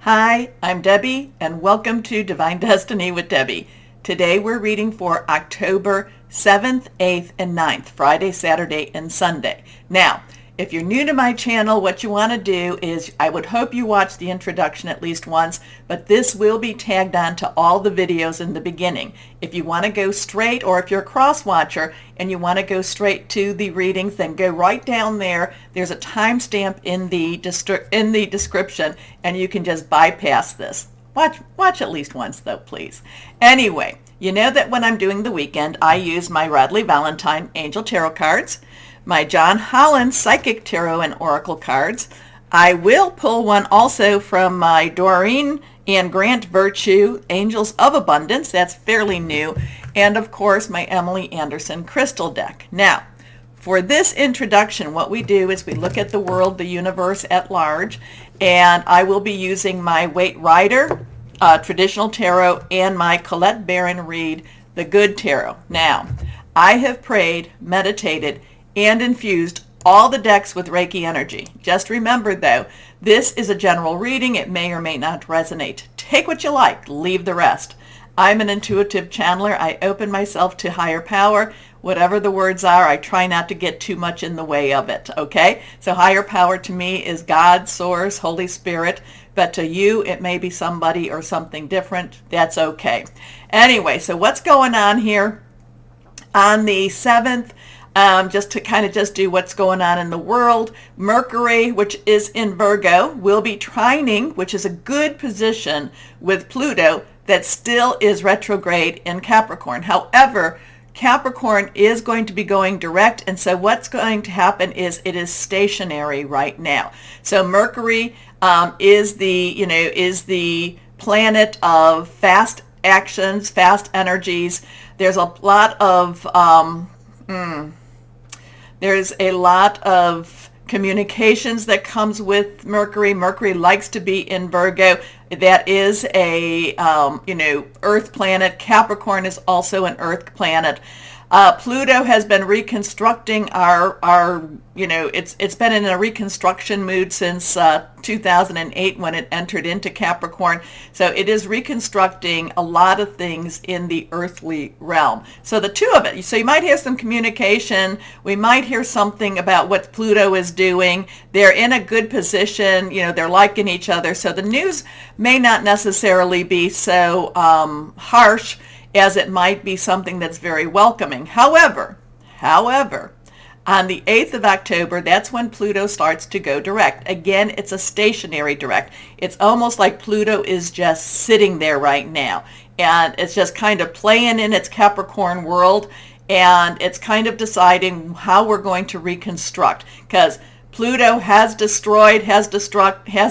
Hi, I'm Debbie, and welcome to Divine Destiny with Debbie. Today we're reading for October 7th, 8th, and 9th, Friday, Saturday, and Sunday. Now, if you're new to my channel, what you want to do is, I would hope you watch the introduction at least once, but this will be tagged on to all the videos in the beginning. If you want to go straight, or if you're a cross-watcher and you want to go straight to the readings, then go right down there. There's a timestamp in the description, and you can just bypass this. Watch at least once though, please. Anyway, you know that when I'm doing the weekend, I use my Radley Valentine Angel Tarot cards, my John Holland Psychic Tarot and Oracle cards. I will pull one also from my Doreen and Grant Virtue Angels of Abundance. That's fairly new. And of course, my Emily Anderson Crystal deck. Now, for this introduction, what we do is we look at the world, the universe at large, and I will be using my Waite Rider Traditional Tarot and my Colette Baron Reed The Good Tarot. Now, I have prayed, meditated, and infused all the decks with Reiki energy. Just remember though, this is a general reading. It may or may not resonate. Take what you like, leave the rest. I'm an intuitive channeler. I open myself to higher power. Whatever the words are, I try not to get too much in the way of it, okay? So higher power to me is God, Source, Holy Spirit, but to you, it may be somebody or something different. That's okay. Anyway, so what's going on here on the 7th? Just to kind of just do what's going on in the world. Mercury, which is in Virgo, will be trining, which is a good position with Pluto that still is retrograde in Capricorn. However, Capricorn is going to be going direct, and so what's going to happen is it is stationary right now. So Mercury is the planet of fast actions, fast energies. There's a lot of communications that comes with Mercury. Mercury likes to be in Virgo. That is a Earth planet. Capricorn is also an Earth planet. Pluto has been reconstructing it's been in a reconstruction mood since 2008 when it entered into Capricorn. So it is reconstructing a lot of things in the earthly realm. So the two of it, so you might hear some communication. We might hear something about what Pluto is doing. They're in a good position. They're liking each other. So the news may not necessarily be so harsh as it might be something that's very welcoming. However, on the 8th of October, that's when Pluto starts to go direct. Again, it's a stationary direct. It's almost like Pluto is just sitting there right now, and it's just kind of playing in its Capricorn world, and it's kind of deciding how we're going to reconstruct, because Pluto has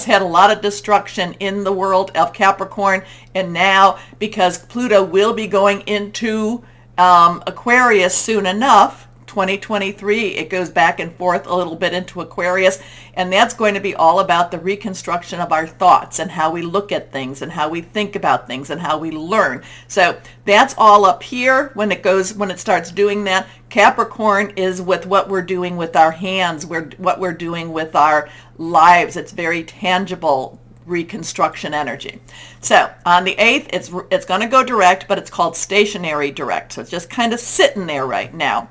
had a lot of destruction in the world of Capricorn, and now because Pluto will be going into Aquarius soon enough, 2023, it goes back and forth a little bit into Aquarius, and that's going to be all about the reconstruction of our thoughts and how we look at things and how we think about things and how we learn. So that's all up here when it starts doing that. Capricorn is with what we're doing with our hands, what we're doing with our lives. It's very tangible reconstruction energy. So on the 8th, it's going to go direct, but it's called stationary direct. So it's just kind of sitting there right now.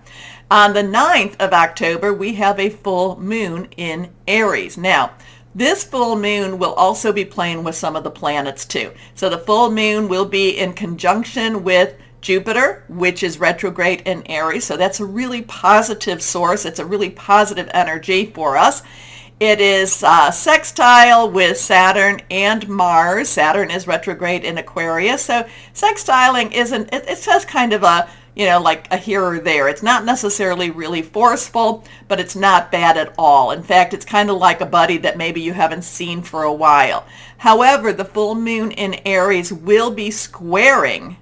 On the 9th of October, we have a full moon in Aries. Now, this full moon will also be playing with some of the planets too. So the full moon will be in conjunction with Jupiter, which is retrograde in Aries. So that's a really positive source. It's a really positive energy for us. It is sextile with Saturn and Mars. Saturn is retrograde in Aquarius. So sextiling it's just kind of a, like a here or there. It's not necessarily really forceful, but it's not bad at all. In fact, it's kind of like a buddy that maybe you haven't seen for a while. However, the full moon in Aries will be squaring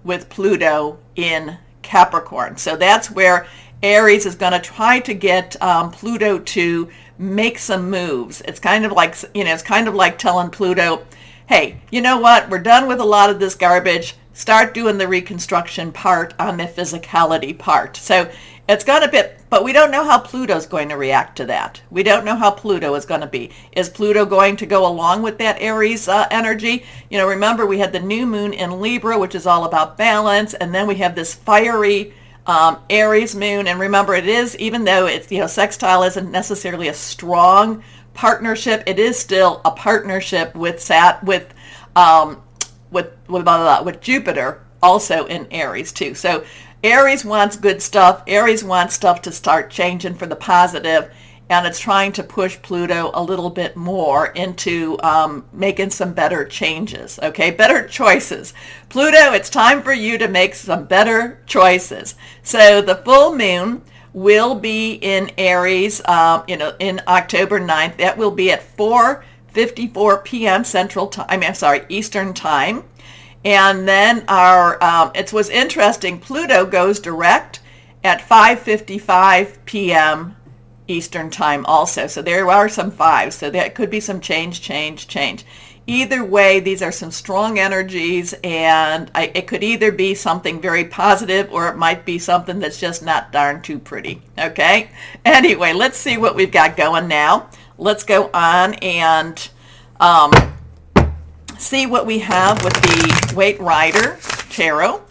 with Pluto in Capricorn. So that's where Aries is going to try to get Pluto to make some moves. It's kind of like telling Pluto, hey, you know what? We're done with a lot of this garbage. Start doing the reconstruction part on the physicality part. So It's going to be, but we don't know how Pluto's going to react to that. We don't know how Pluto is going to be. Is Pluto going to go along with that Aries energy? You know, remember we had the new moon in Libra, which is all about balance, and then we have this fiery Aries moon. And remember, it is, even though it's, you know, sextile isn't necessarily a strong partnership, it is still a partnership with Jupiter also in Aries too. So Aries wants good stuff. Aries wants stuff to start changing for the positive, and it's trying to push Pluto a little bit more into making some better changes, okay? Better choices. Pluto, it's time for you to make some better choices. So the full moon will be in Aries, in October 9th. That will be at 4:54 p.m. Eastern Time. And then it was interesting, Pluto goes direct at 5:55 p.m. Eastern Time also. So there are some fives. So that could be some change. Either way, these are some strong energies, and it could either be something very positive or it might be something that's just not darn too pretty. Okay? Anyway, let's see what we've got going now. Let's go on and see what we have with the Waite Rider Tarot.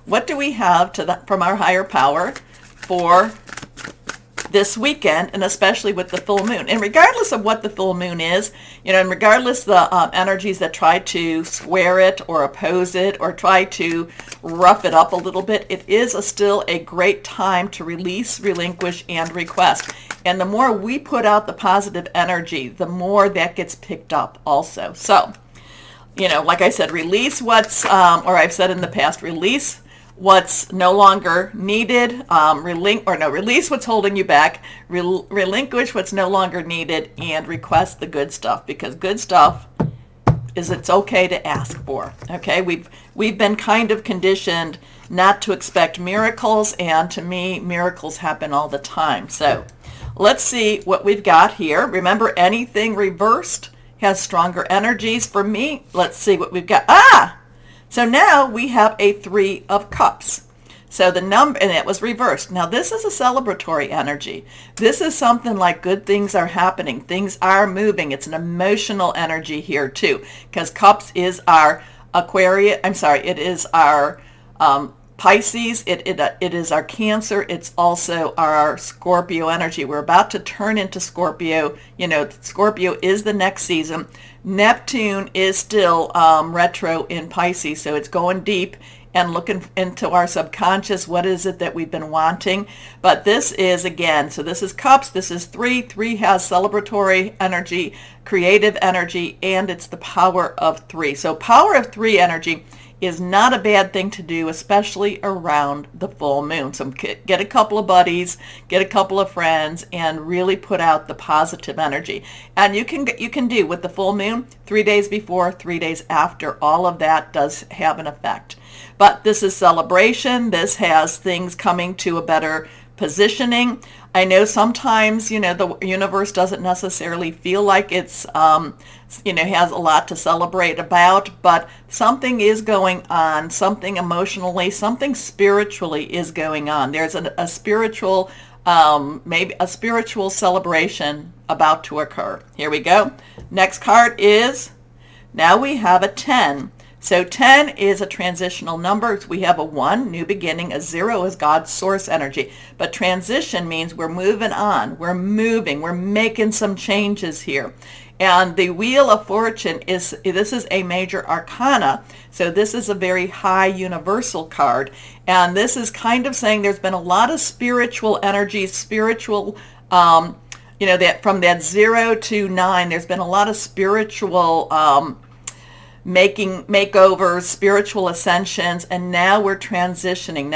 What do we have from our higher power for this weekend, and especially with the full moon? And regardless of what the full moon is, and regardless the energies that try to square it or oppose it or try to rough it up a little bit, it is still a great time to release, relinquish, and request. And the more we put out the positive energy, the more that gets picked up also. So, like I said, release what's, or I've said in the past, release what's no longer needed, release what's holding you back, relinquish what's no longer needed, and request the good stuff, because good stuff it's okay to ask for. Okay, we've been kind of conditioned not to expect miracles, and to me, miracles happen all the time. So let's see what we've got here. Remember, anything reversed has stronger energies. For me, let's see what we've got. So now we have a 3 of Cups. So the number, and it was reversed. Now this is a celebratory energy. This is something like good things are happening. Things are moving. It's an emotional energy here too, because Cups is our it is our Pisces, it is our Cancer, it's also our Scorpio energy. We're about to turn into Scorpio. Scorpio is the next season. Neptune is still retro in Pisces, so it's going deep and looking into our subconscious. What is it that we've been wanting? But this is, again, so this is Cups, this is 3. 3 has celebratory energy, creative energy, and it's the power of 3. So power of 3 energy is not a bad thing to do, especially around the full moon. So get a couple of buddies, get a couple of friends, and really put out the positive energy. And you can do with the full moon 3 days before, 3 days after. All of that does have an effect. But this is celebration. This has things coming to a better positioning. I know sometimes, the universe doesn't necessarily feel like it's, has a lot to celebrate about, but something is going on, something emotionally, something spiritually is going on. There's a spiritual, maybe a spiritual celebration about to occur. Here we go. Next card is, now we have a 10. So 10 is a transitional number. We have a 1, new beginning. A 0 is God's source energy. But transition means we're moving on. We're moving. We're making some changes here. And the Wheel of Fortune this is a major arcana. So this is a very high universal card. And this is kind of saying there's been a lot of spiritual energy, that from that 0 to 9, there's been a lot of spiritual makeovers, spiritual ascensions, and now we're transitioning.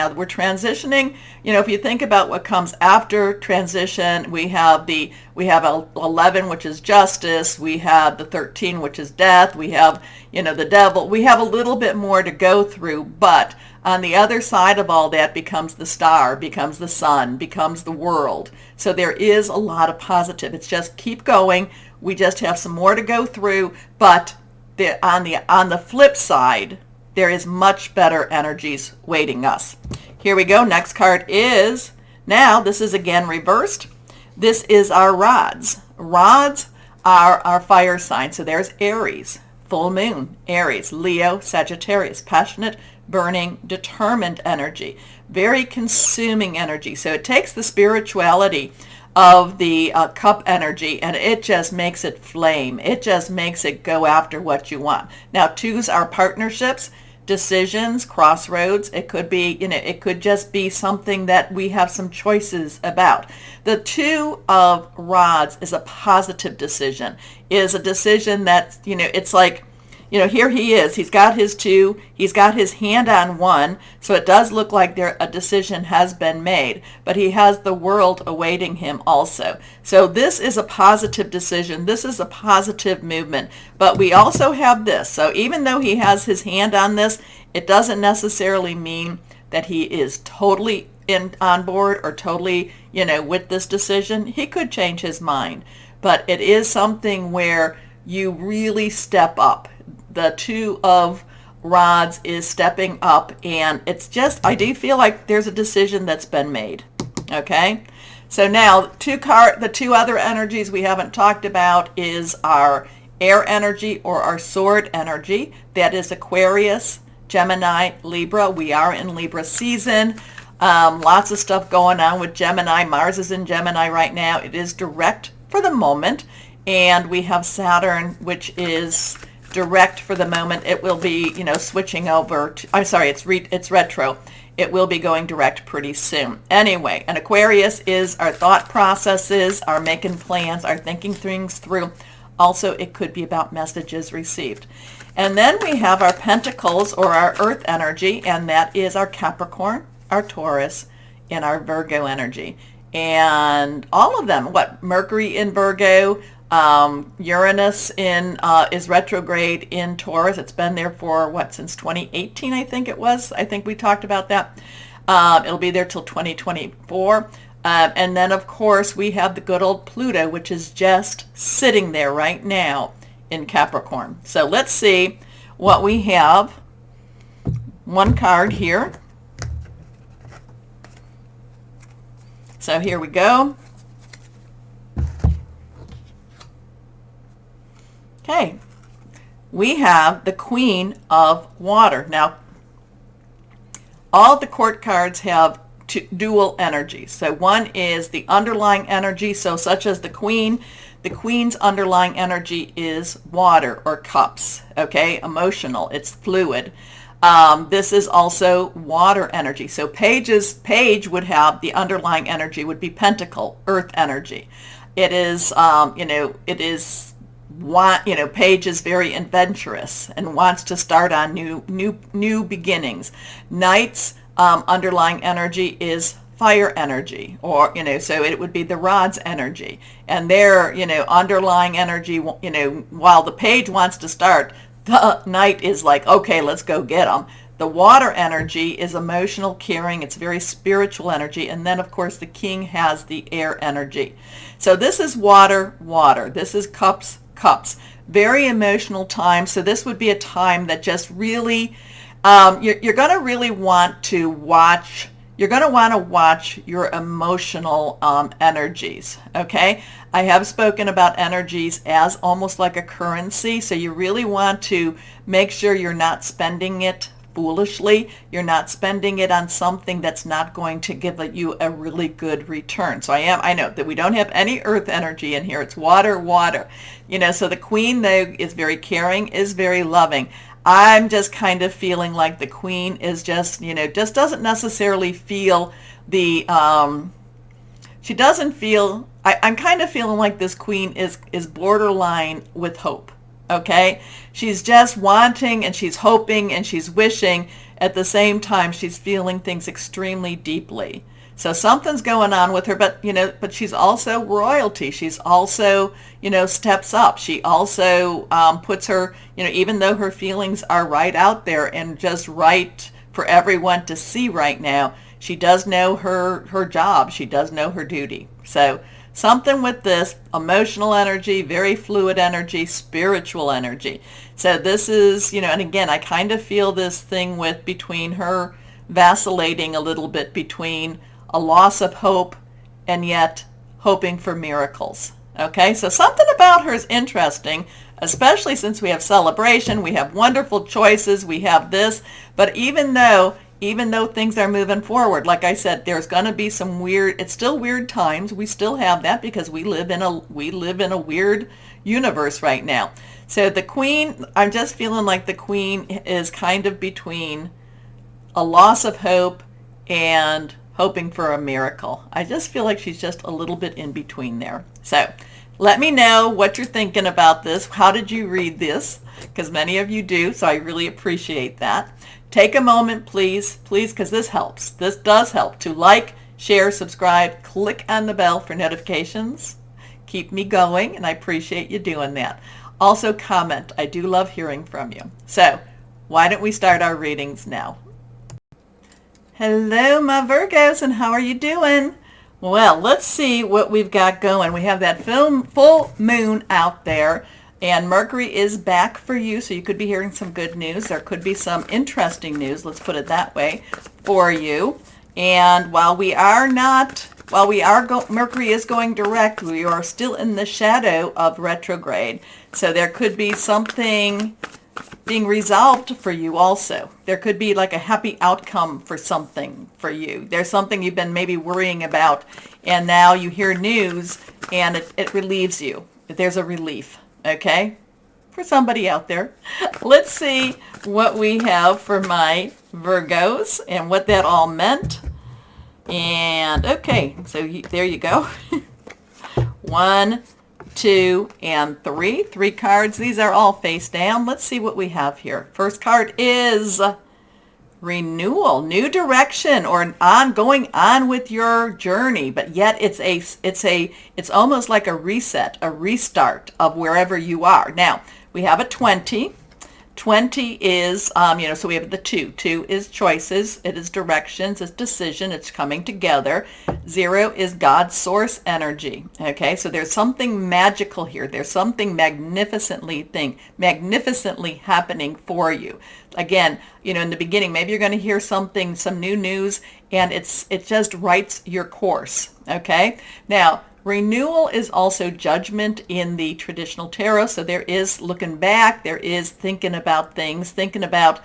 If you think about what comes after transition, we have 11, which is justice, we have the 13, which is death, we have, the devil. We have a little bit more to go through, but on the other side of all that becomes the star, becomes the sun, becomes the world. So there is a lot of positive. It's just keep going. We just have some more to go through, but on the flip side, there is much better energies waiting us. Here we go. Next card is Now, this is again reversed. This is our rods. Rods are our fire sign. So there's Aries, full moon, Aries, Leo, Sagittarius, passionate, burning, determined energy, very consuming energy. So it takes the spirituality of the cup energy and it just makes it flame. It just makes it go after what you want. Now, twos are partnerships, decisions, crossroads. It could be, it could just be something that we have some choices about. The two of rods is a positive decision, is a decision that, it's like, here he is. He's got his two. He's got his hand on one. So it does look like a decision has been made. But he has the world awaiting him also. So this is a positive decision. This is a positive movement. But we also have this. So even though he has his hand on this, it doesn't necessarily mean that he is totally on board or totally, with this decision. He could change his mind. But it is something where you really step up. The two of rods is stepping up, and it's just, I do feel like there's a decision that's been made. Okay, so now the two other energies we haven't talked about is our air energy or our sword energy. That is Aquarius, Gemini, Libra. We are in Libra season. Lots of stuff going on with Gemini. Mars is in Gemini right now. It is direct for the moment, and we have Saturn, which is direct for the moment. It will be, switching over to, I'm sorry, it's retro. It will be going direct pretty soon. Anyway, an Aquarius is our thought processes, our making plans, our thinking things through. Also, it could be about messages received. And then we have our Pentacles or our earth energy, and that is our Capricorn, our Taurus, and our Virgo energy. And all of them, Mercury in Virgo, Uranus is retrograde in Taurus. It's been there for since 2018, I think it was. I think we talked about that. It'll be there till 2024. And then, of course, we have the good old Pluto, which is just sitting there right now in Capricorn. So let's see what we have. One card here. So here we go. Okay, we have the Queen of Water. Now, all the court cards have dual energies. So one is the underlying energy, so such as the Queen. The Queen's underlying energy is water or cups, okay, emotional, it's fluid. This is also water energy. So Page would have the underlying energy would be Pentacle, earth energy. It is, Page is very adventurous and wants to start on new beginnings. Knight's underlying energy is fire energy, or so it would be the rod's energy, and their underlying energy. While the Page wants to start, the Knight is like, okay, let's go get them. The water energy is emotional, caring. It's very spiritual energy. And then, of course, the King has the air energy. So this is water. This is cups. Very emotional time. So this would be a time that just really, you're going to really want to watch. You're going to want to watch your emotional energies, okay? I have spoken about energies as almost like a currency, so you really want to make sure you're not spending it foolishly. You're not spending it on something that's not going to give you a really good return. So I know that we don't have any earth energy in here. It's water. So the Queen, though, is very caring, is very loving. I'm just kind of feeling like the Queen is just, just doesn't necessarily feel the, she doesn't feel, I'm kind of feeling like this Queen is borderline with hope, okay? She's just wanting and she's hoping and she's wishing. At the same time, she's feeling things extremely deeply. So something's going on with her, but she's also royalty. She's also, steps up. She also puts her, even though her feelings are right out there and just right for everyone to see right now, she does know her job. She does know her duty. So something with this emotional energy, very fluid energy, spiritual energy. So this is, and again, I kind of feel this thing between her vacillating a little bit between a loss of hope, and yet hoping for miracles. Okay, so something about her is interesting, especially since we have celebration, we have wonderful choices, we have this, but even though things are moving forward, like I said, there's going to be some weird, it's still weird times. We still have that because we live in a weird universe right now. So the Queen, I'm just feeling like the Queen is kind of between a loss of hope and hoping for a miracle. I just feel like she's just a little bit in between there. So let me know what you're thinking about this. How did you read this? Because many of you do, so I really appreciate that. Take a moment, please, because this helps. This does help to like, share, subscribe, click on the bell for notifications. Keep me going, and I appreciate you doing that. Also comment. I do love hearing from you. So why don't we start our readings now? Hello, my Virgos, and how are you doing? Well, let's see what we've got going. We have that full moon out there, and Mercury is back for you, so you could be hearing some good news. There could be some interesting news, let's put it that way, for you. And while Mercury is going direct, we are still in the shadow of retrograde. So there could be something being resolved for you also. There could be like a happy outcome for something for you. There's something you've been maybe worrying about, and now you hear news and it relieves you. There's a relief, okay? For somebody out there. Let's see what we have for my Virgos and what that all meant. And okay, so there you go. 1, 2, and 3. 3 cards. These are all face down. Let's see what we have here. First card is renewal, new direction, or going on with your journey, but yet it's almost like a reset, a restart of wherever you are. Now, we have a 20. 20 is, so we have the 2. 2 is choices. It is directions. It's decision. It's coming together. 0 is God's source energy. Okay, so there's something magical here. There's something magnificently happening for you. Again, in the beginning, maybe you're going to hear some new news, and it just writes your course. Okay, now, renewal is also judgment in the traditional tarot. So there is looking back, there is thinking about things, thinking about,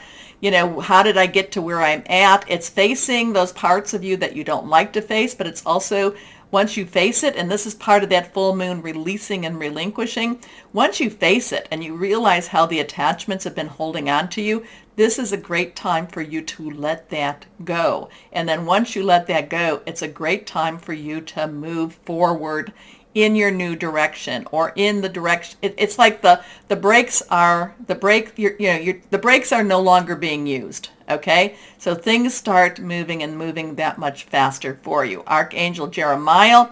how did I get to where I'm at? It's facing those parts of you that you don't like to face, but it's also, once you face it, and this is part of that full moon releasing and relinquishing, once you face it and you realize how the attachments have been holding on to you, this is a great time for you to let that go. And then once you let that go, it's a great time for you to move forward in your new direction, or in the direction. It's like the brakes are the brakes are no longer being used. Okay, so things start moving that much faster for you. Archangel Jeremiah,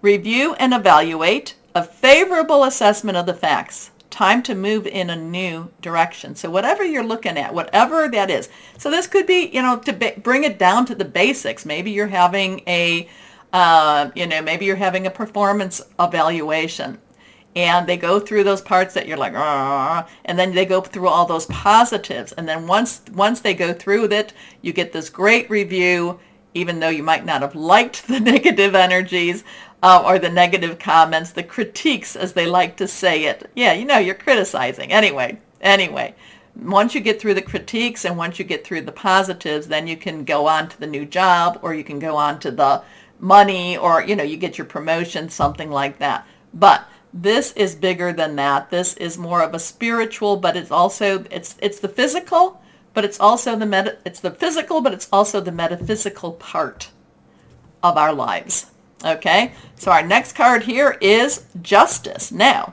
review and evaluate a favorable assessment of the facts. Time to move in a new direction. So whatever you're looking at, whatever that is. So this could be, to bring it down to the basics. Maybe you're having a performance evaluation, and they go through those parts that you're like, and then they go through all those positives. And then once they go through it, you get this great review, even though you might not have liked the negative energies, or the negative comments, the critiques, as they like to say it. Yeah, you're criticizing. Anyway, once you get through the critiques and once you get through the positives, then you can go on to the new job, or you can go on to the money, or, you get your promotion, something like that. But this is bigger than that. This is more of a spiritual, but it's also, it's the physical, but it's also the physical, but it's also the metaphysical part of our lives. Okay, so our next card here is Justice. Now,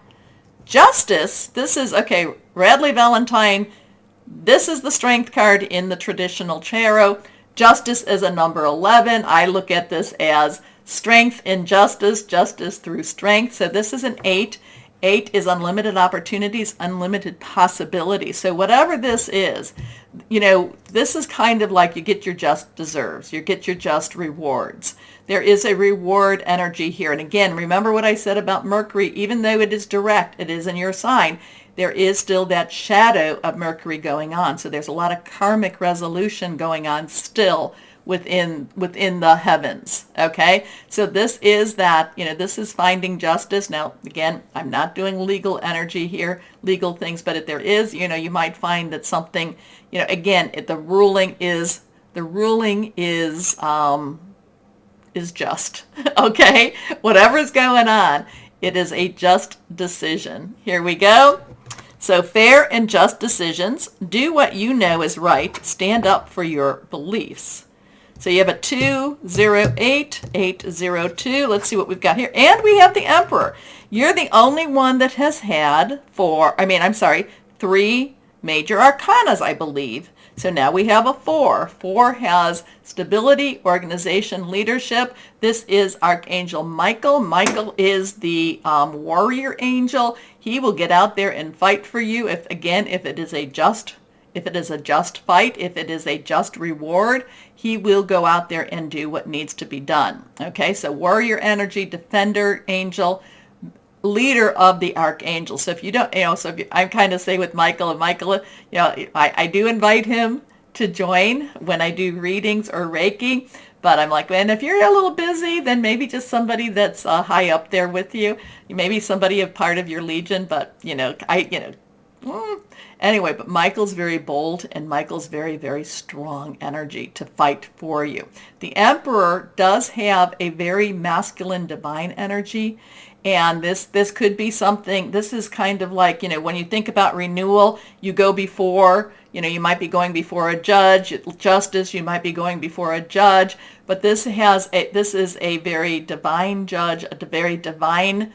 Justice, this is, okay, Radley Valentine, this is the Strength card in the traditional tarot. Justice is a number 11. I look at this as strength in justice, justice through strength. So this is an 8. 8 is unlimited opportunities, unlimited possibilities. So whatever this is, this is kind of like you get your just deserves, you get your just rewards. There is a reward energy here. And again, remember what I said about Mercury, even though it is direct, it is in your sign, there is still that shadow of Mercury going on. So there's a lot of karmic resolution going on still within the heavens. Okay, so this is that, this is finding justice. Now again, I'm not doing legal energy here, legal things, but if there is, you might find that something, again, the ruling is just. Okay, whatever's going on, it is a just decision. Here we go. So fair and just decisions. Do what you know is right. Stand up for your beliefs. So you have a 208, 802. Let's see what we've got here. And we have the Emperor. You're the only one that has had three major arcanas, I believe. So now we have a 4. 4 has stability, organization, leadership. This is Archangel Michael. Michael is the warrior angel. He will get out there and fight for you if it is a just fight, if it is a just reward, he will go out there and do what needs to be done. Okay, so warrior energy, defender, angel, leader of the archangel. So if you don't, I kind of say with Michael, I do invite him to join when I do readings or Reiki, but I'm like, man, if you're a little busy, then maybe just somebody that's high up there with you, maybe somebody a part of your legion, but anyway, but Michael's very bold and Michael's very, very strong energy to fight for you. The Emperor does have a very masculine divine energy, and this could be something, this is kind of like, when you think about renewal, you go before, you might be going before a judge, justice, you might be going before a judge, but this is a very divine judge, a very divine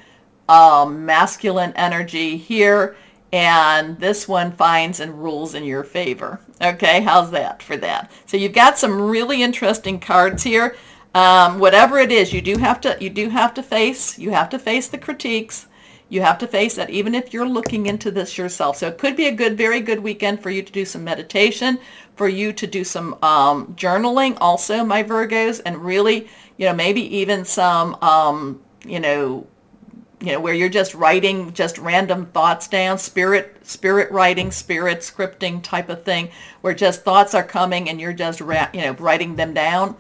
masculine energy here. And this one finds and rules in your favor. Okay, how's that for that? So you've got some really interesting cards here. Whatever it is, you have to face the critiques. You have to face that even if you're looking into this yourself. So it could be a very good weekend for you to do some meditation, for you to do some journaling also, my Virgos, and really, maybe even some, where you're just writing just random thoughts down, spirit writing, spirit scripting type of thing, where just thoughts are coming and you're just writing them down.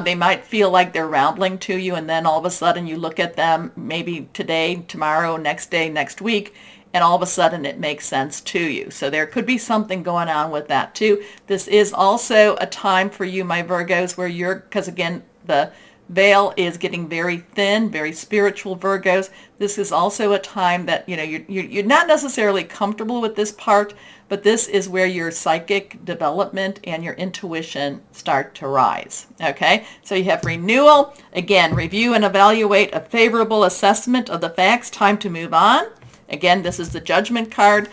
They might feel like they're rambling to you, and then all of a sudden you look at them, maybe today, tomorrow, next day, next week, and all of a sudden it makes sense to you. So there could be something going on with that too. This is also a time for you, my Virgos, where because again, the veil is getting very thin, very spiritual Virgos. This is also a time that, you're not necessarily comfortable with this part, but this is where your psychic development and your intuition start to rise. Okay, so you have renewal. Again, review and evaluate a favorable assessment of the facts. Time to move on. Again, this is the Judgment card.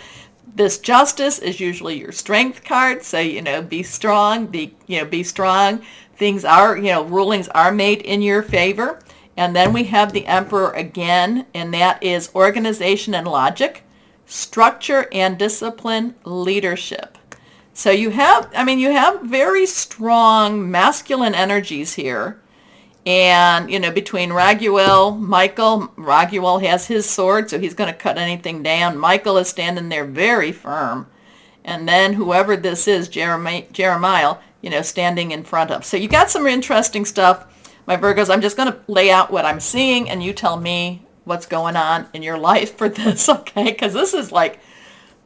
This Justice is usually your Strength card. So, be strong, be strong. Things are, rulings are made in your favor. And then we have the Emperor again, and that is organization and logic, structure and discipline, leadership. So you have very strong masculine energies here. And, between Raguel has his sword, so he's going to cut anything down. Michael is standing there very firm. And then whoever this is, Jeremiah, standing in front of. So you got some interesting stuff, my Virgos. I'm just going to lay out what I'm seeing, and you tell me what's going on in your life for this, okay? Because this is like,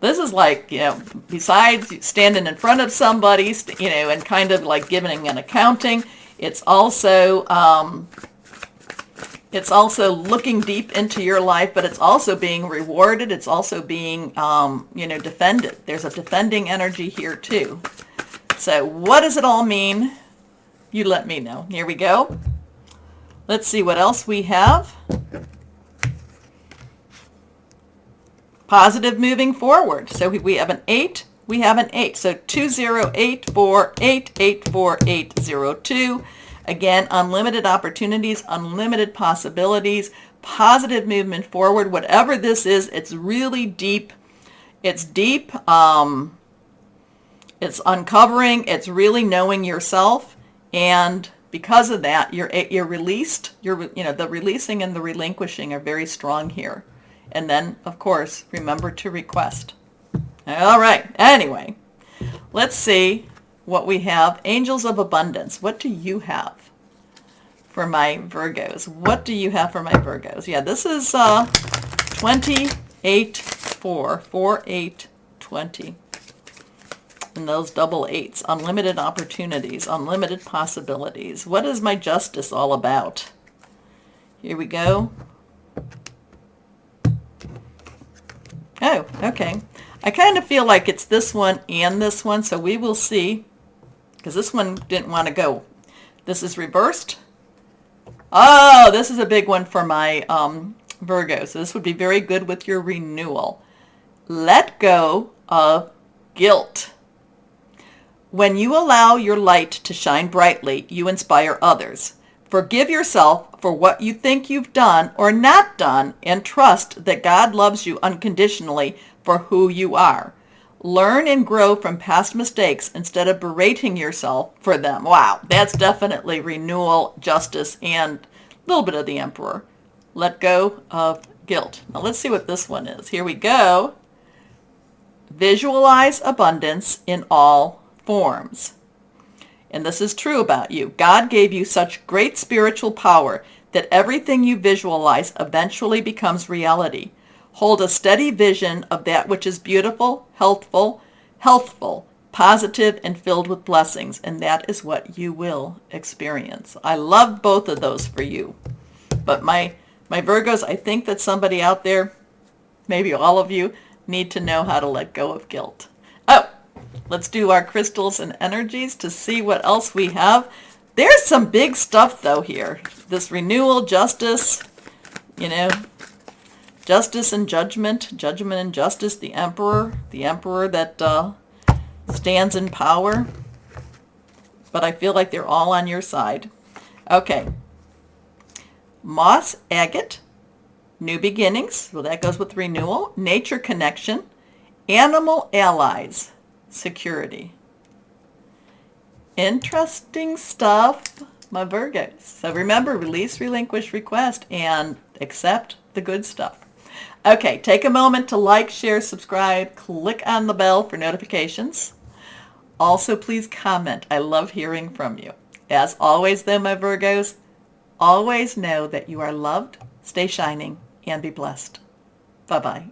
besides standing in front of somebody, and kind of like giving an accounting, it's also looking deep into your life, but it's also being rewarded. It's also being, defended. There's a defending energy here too. So what does it all mean? You let me know. Here we go. Let's see what else we have. Positive moving forward. So we have an 8. We have an 8. So 20848848802. Again, unlimited opportunities, unlimited possibilities, positive movement forward. Whatever this is, it's really deep. It's deep. It's uncovering. It's really knowing yourself, and because of that, you're released. The releasing and the relinquishing are very strong here. And then, of course, remember to request. All right. Anyway, let's see what we have. Angels of abundance. What do you have for my Virgos? What do you have for my Virgos? Yeah, this is 28, 4, 4, 8, 20. And those double eights. Unlimited opportunities, unlimited possibilities. What is my justice all about? Here we go. Oh, okay. I kind of feel like it's this one and this one, so we will see. Because this one didn't want to go. This is reversed. Oh, this is a big one for my Virgo. So this would be very good with your renewal. Let go of guilt. When you allow your light to shine brightly, you inspire others. Forgive yourself for what you think you've done or not done, and trust that God loves you unconditionally for who you are. Learn and grow from past mistakes instead of berating yourself for them. Wow, that's definitely renewal, justice, and a little bit of the Emperor. Let go of guilt. Now let's see what this one is. Here we go. Visualize abundance in all forms. And this is true about you. God gave you such great spiritual power that everything you visualize eventually becomes reality. Hold a steady vision of that which is beautiful, healthful, positive, and filled with blessings, and that is what you will experience. I love both of those for you. But my Virgos, I think that somebody out there, maybe all of you, need to know how to let go of guilt. Oh, let's do our crystals and energies to see what else we have. There's some big stuff, though, here. This renewal, justice, justice and judgment, judgment and justice, the emperor that stands in power. But I feel like they're all on your side. Okay. Moss agate, new beginnings. Well, that goes with renewal. Nature connection. Animal allies, security. Interesting stuff, my Virgos. So remember, release, relinquish, request, and accept the good stuff. Okay, take a moment to like, share, subscribe, click on the bell for notifications. Also, please comment. I love hearing from you. As always, though, my Virgos, always know that you are loved, stay shining, and be blessed. Bye-bye.